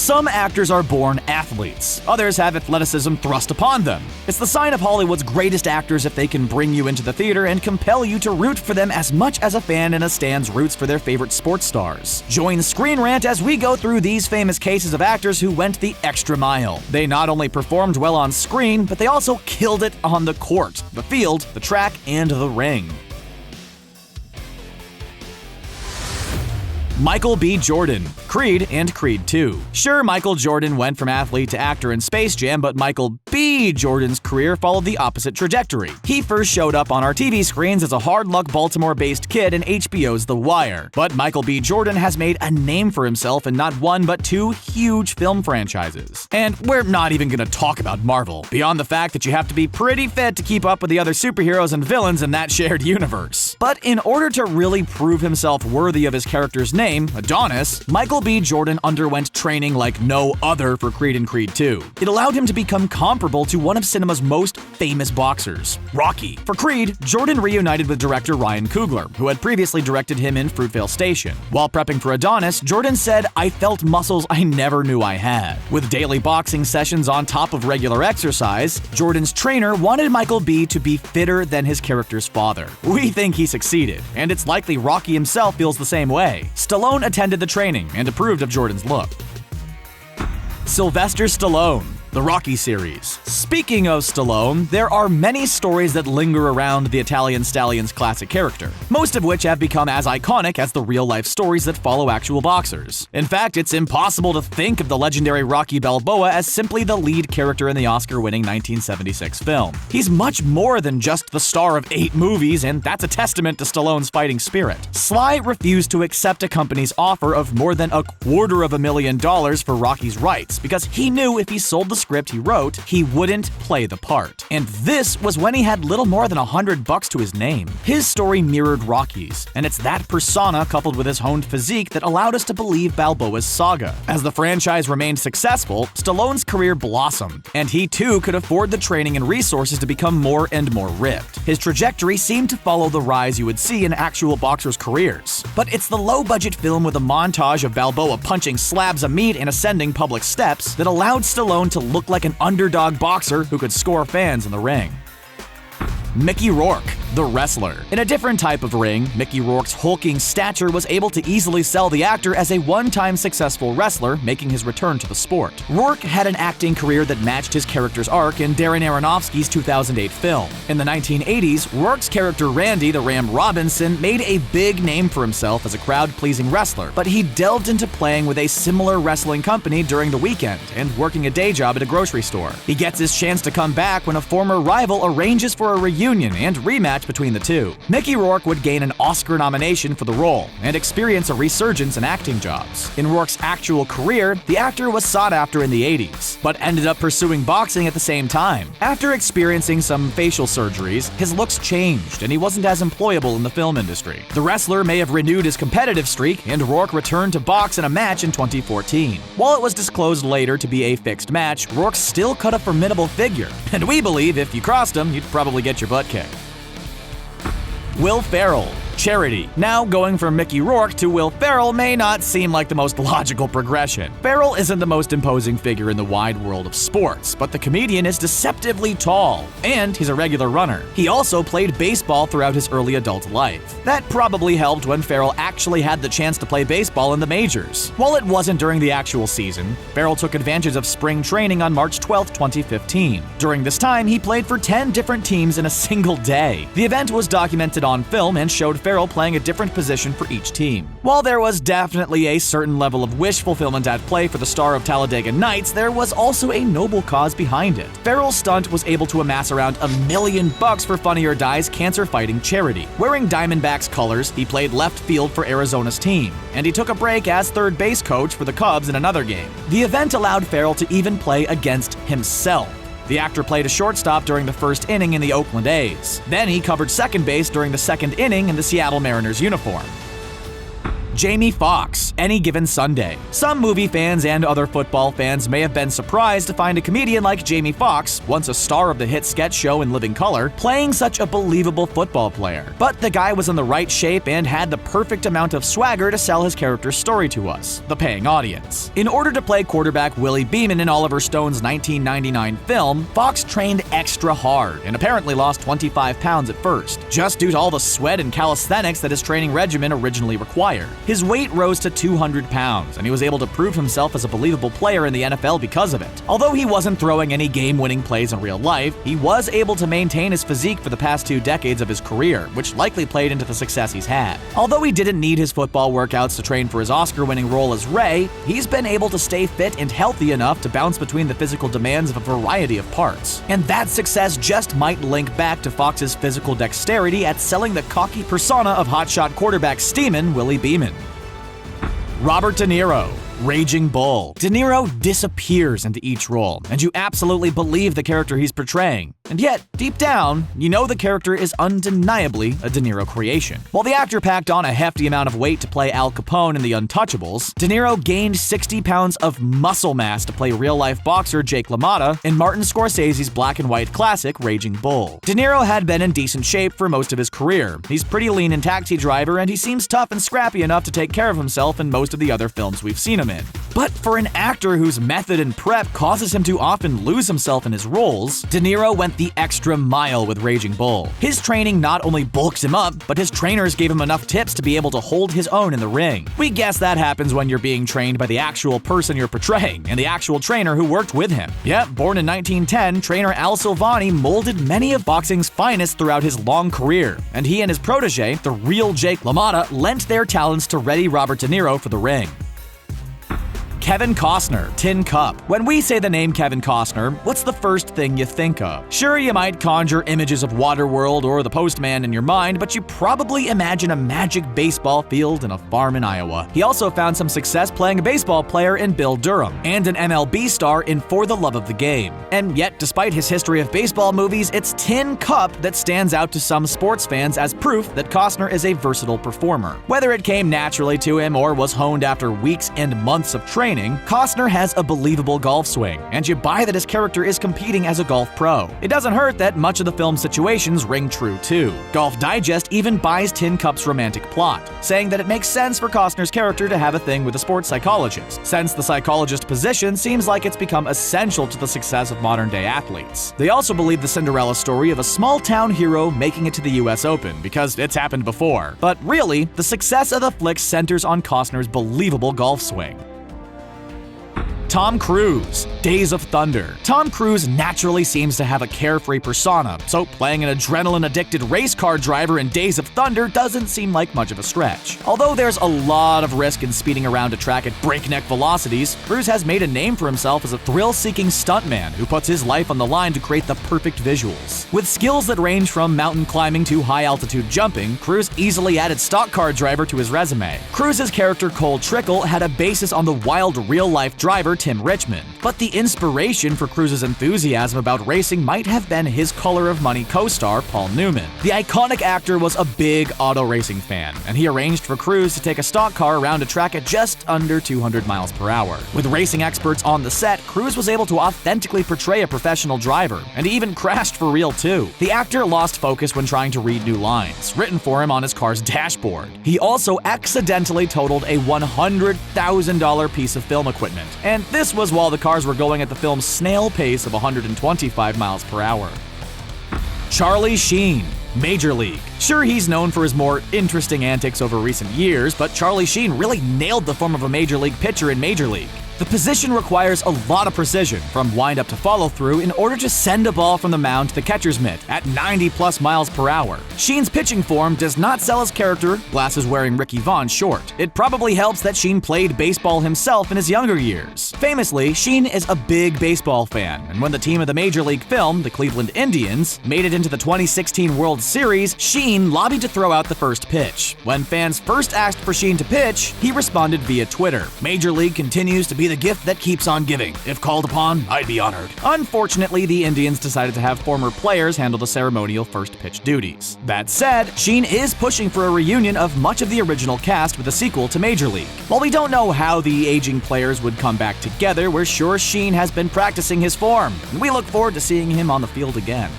Some actors are born athletes. Others have athleticism thrust upon them. It's the sign of Hollywood's greatest actors if they can bring you into the theater and compel you to root for them as much as a fan in a stands roots for their favorite sports stars. Join ScreenRant as we go through these famous cases of actors who went the extra mile. They not only performed well on screen, but they also killed it on the court, the field, the track, and the ring. Michael B. Jordan, Creed and Creed 2. Sure, Michael Jordan went from athlete to actor in Space Jam, but Michael B. Jordan's career followed the opposite trajectory. He first showed up on our TV screens as a hard-luck Baltimore-based kid in HBO's The Wire. But Michael B. Jordan has made a name for himself in not one but two huge film franchises. And we're not even gonna talk about Marvel, beyond the fact that you have to be pretty fit to keep up with the other superheroes and villains in that shared universe. But in order to really prove himself worthy of his character's name, Adonis, Michael B. Jordan underwent training like no other for Creed and Creed 2. It allowed him to become comparable to one of cinema's most famous boxers, Rocky. For Creed, Jordan reunited with director Ryan Coogler, who had previously directed him in Fruitvale Station. While prepping for Adonis, Jordan said, "I felt muscles I never knew I had." With daily boxing sessions on top of regular exercise, Jordan's trainer wanted Michael B. to be fitter than his character's father. We think he succeeded, and it's likely Rocky himself feels the same way. Stallone attended the training and approved of Jordan's look. Sylvester Stallone, the Rocky series. Speaking of Stallone, there are many stories that linger around the Italian Stallion's classic character, most of which have become as iconic as the real-life stories that follow actual boxers. In fact, it's impossible to think of the legendary Rocky Balboa as simply the lead character in the Oscar-winning 1976 film. He's much more than just the star of 8 movies, and that's a testament to Stallone's fighting spirit. Sly refused to accept a company's offer of more than $250,000 for Rocky's rights because he knew if he sold the script he wrote, he wouldn't play the part. And this was when he had little more than $100 to his name. His story mirrored Rocky's, and it's that persona coupled with his honed physique that allowed us to believe Balboa's saga. As the franchise remained successful, Stallone's career blossomed, and he too could afford the training and resources to become more and more ripped. His trajectory seemed to follow the rise you would see in actual boxers' careers. But it's the low-budget film with a montage of Balboa punching slabs of meat and ascending public steps that allowed Stallone to look like an underdog boxer who could score fans in the ring. Mickey Rourke, the wrestler. In a different type of ring, Mickey Rourke's hulking stature was able to easily sell the actor as a one-time successful wrestler, making his return to the sport. Rourke had an acting career that matched his character's arc in Darren Aronofsky's 2008 film. In the 1980s, Rourke's character Randy the Ram Robinson made a big name for himself as a crowd-pleasing wrestler, but he delved into playing with a similar wrestling company during the weekend and working a day job at a grocery store. He gets his chance to come back when a former rival arranges for a reunion and rematch between the two. Mickey Rourke would gain an Oscar nomination for the role and experience a resurgence in acting jobs. In Rourke's actual career, the actor was sought after in the 80s, but ended up pursuing boxing at the same time. After experiencing some facial surgeries, his looks changed and he wasn't as employable in the film industry. The wrestler may have renewed his competitive streak, and Rourke returned to box in a match in 2014. While it was disclosed later to be a fixed match, Rourke still cut a formidable figure, and we believe if you crossed him, you'd probably get your butt kicked. Will Ferrell, Charity. Now, going from Mickey Rourke to Will Ferrell may not seem like the most logical progression. Ferrell isn't the most imposing figure in the wide world of sports, but the comedian is deceptively tall, and he's a regular runner. He also played baseball throughout his early adult life. That probably helped when Ferrell actually had the chance to play baseball in the majors. While it wasn't during the actual season, Ferrell took advantage of spring training on March 12, 2015. During this time, he played for 10 different teams in a single day. The event was documented on film and showed Ferrell playing a different position for each team. While there was definitely a certain level of wish fulfillment at play for the star of Talladega Nights, there was also a noble cause behind it. Ferrell's stunt was able to amass around $1 million for Funny or Die's cancer-fighting charity. Wearing Diamondbacks colors, he played left field for Arizona's team, and he took a break as third base coach for the Cubs in another game. The event allowed Ferrell to even play against himself. The actor played a shortstop during the first inning in the Oakland A's. Then he covered second base during the second inning in the Seattle Mariners uniform. Jamie Foxx, Any Given Sunday. Some movie fans and other football fans may have been surprised to find a comedian like Jamie Foxx, once a star of the hit sketch show In Living Color, playing such a believable football player. But the guy was in the right shape and had the perfect amount of swagger to sell his character's story to us, the paying audience. In order to play quarterback Willie Beeman in Oliver Stone's 1999 film, Foxx trained extra hard and apparently lost 25 pounds at first, just due to all the sweat and calisthenics that his training regimen originally required. His weight rose to 200 pounds, and he was able to prove himself as a believable player in the NFL because of it. Although he wasn't throwing any game-winning plays in real life, he was able to maintain his physique for the past 2 decades of his career, which likely played into the success he's had. Although he didn't need his football workouts to train for his Oscar-winning role as Ray, he's been able to stay fit and healthy enough to bounce between the physical demands of a variety of parts. And that success just might link back to Fox's physical dexterity at selling the cocky persona of hotshot quarterback Steamin' Willie Beeman. Robert De Niro, Raging Bull. De Niro disappears into each role, and you absolutely believe the character he's portraying. And yet, deep down, you know the character is undeniably a De Niro creation. While the actor packed on a hefty amount of weight to play Al Capone in The Untouchables, De Niro gained 60 pounds of muscle mass to play real-life boxer Jake LaMotta in Martin Scorsese's black and white classic Raging Bull. De Niro had been in decent shape for most of his career. He's pretty lean in Taxi Driver, and he seems tough and scrappy enough to take care of himself in most of the other films we've seen him in. But for an actor whose method and prep causes him to often lose himself in his roles, De Niro went the extra mile with Raging Bull. His training not only bulks him up, but his trainers gave him enough tips to be able to hold his own in the ring. We guess that happens when you're being trained by the actual person you're portraying and the actual trainer who worked with him. Yep, born in 1910, trainer Al Silvani molded many of boxing's finest throughout his long career, and he and his protege, the real Jake LaMotta, lent their talents to ready Robert De Niro for the ring. Kevin Costner, Tin Cup. When we say the name Kevin Costner, what's the first thing you think of? Sure, you might conjure images of Waterworld or the Postman in your mind, but you probably imagine a magic baseball field and a farm in Iowa. He also found some success playing a baseball player in Bill Durham, and an MLB star in For the Love of the Game. And yet, despite his history of baseball movies, it's Tin Cup that stands out to some sports fans as proof that Costner is a versatile performer. Whether it came naturally to him or was honed after weeks and months of training, Costner has a believable golf swing, and you buy that his character is competing as a golf pro. It doesn't hurt that much of the film's situations ring true too. Golf Digest even buys Tin Cup's romantic plot, saying that it makes sense for Costner's character to have a thing with a sports psychologist, since the psychologist position seems like it's become essential to the success of modern-day athletes. They also believe the Cinderella story of a small-town hero making it to the US Open, because it's happened before. But really, the success of the flick centers on Costner's believable golf swing. Tom Cruise, Days of Thunder. Tom Cruise naturally seems to have a carefree persona, so playing an adrenaline-addicted race car driver in Days of Thunder doesn't seem like much of a stretch. Although there's a lot of risk in speeding around a track at breakneck velocities, Cruise has made a name for himself as a thrill-seeking stuntman who puts his life on the line to create the perfect visuals. With skills that range from mountain climbing to high-altitude jumping, Cruise easily added stock car driver to his resume. Cruise's character Cole Trickle had a basis on the wild real-life driver Tim Richmond, but the inspiration for Cruise's enthusiasm about racing might have been his Color of Money co-star Paul Newman. The iconic actor was a big auto racing fan, and he arranged for Cruise to take a stock car around a track at just under 200 miles per hour. With racing experts on the set, Cruise was able to authentically portray a professional driver, and he even crashed for real too. The actor lost focus when trying to read new lines, written for him on his car's dashboard. He also accidentally totaled a $100,000 piece of film equipment, and this was while the cars were going at the film's snail pace of 125 miles per hour. Charlie Sheen, Major League. Sure, he's known for his more interesting antics over recent years, but Charlie Sheen really nailed the form of a Major League pitcher in Major League. The position requires a lot of precision, from wind-up to follow-through, in order to send a ball from the mound to the catcher's mitt at 90+ miles per hour. Sheen's pitching form does not sell his character, glasses-wearing Ricky Vaughn, short. It probably helps that Sheen played baseball himself in his younger years. Famously, Sheen is a big baseball fan, and when the team of the Major League film, the Cleveland Indians, made it into the 2016 World Series, Sheen lobbied to throw out the first pitch. When fans first asked for Sheen to pitch, he responded via Twitter. Major League continues to be the gift that keeps on giving. If called upon, I'd be honored. Unfortunately, the Indians decided to have former players handle the ceremonial first pitch duties. That said, Sheen is pushing for a reunion of much of the original cast with a sequel to Major League. While we don't know how the aging players would come back together, we're sure Sheen has been practicing his form, and we look forward to seeing him on the field again.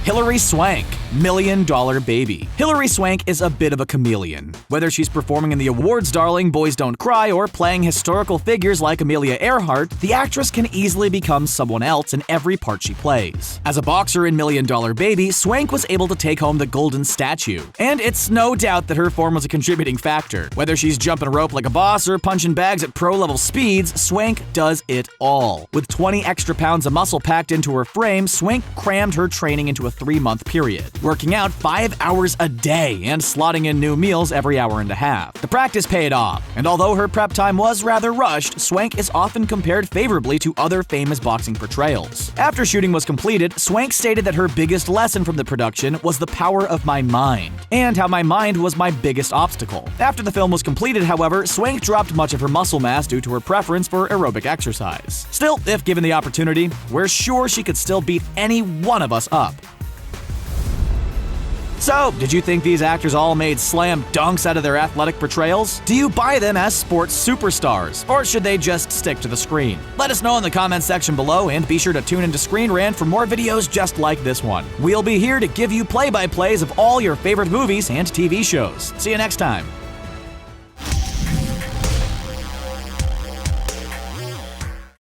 Hilary Swank, $1 Million Baby. Hilary Swank is a bit of a chameleon. Whether she's performing in the awards darling Boys Don't Cry or playing historical figures like Amelia Earhart, the actress can easily become someone else in every part she plays. As a boxer in $1 Million Baby, Swank was able to take home the golden statue. And it's no doubt that her form was a contributing factor. Whether she's jumping rope like a boss or punching bags at pro-level speeds, Swank does it all. With 20 extra pounds of muscle packed into her frame, Swank crammed her training into a 3-month period, working out 5 hours a day and slotting in new meals every hour and a half. The practice paid off, and although her prep time was rather rushed, Swank is often compared favorably to other famous boxing portrayals. After shooting was completed, Swank stated that her biggest lesson from the production was the power of my mind, and how my mind was my biggest obstacle. After the film was completed, however, Swank dropped much of her muscle mass due to her preference for aerobic exercise. Still, if given the opportunity, we're sure she could still beat any one of us up. So, did you think these actors all made slam dunks out of their athletic portrayals? Do you buy them as sports superstars, or should they just stick to the screen? Let us know in the comments section below, and be sure to tune into ScreenRant for more videos just like this one. We'll be here to give you play-by-plays of all your favorite movies and TV shows. See you next time.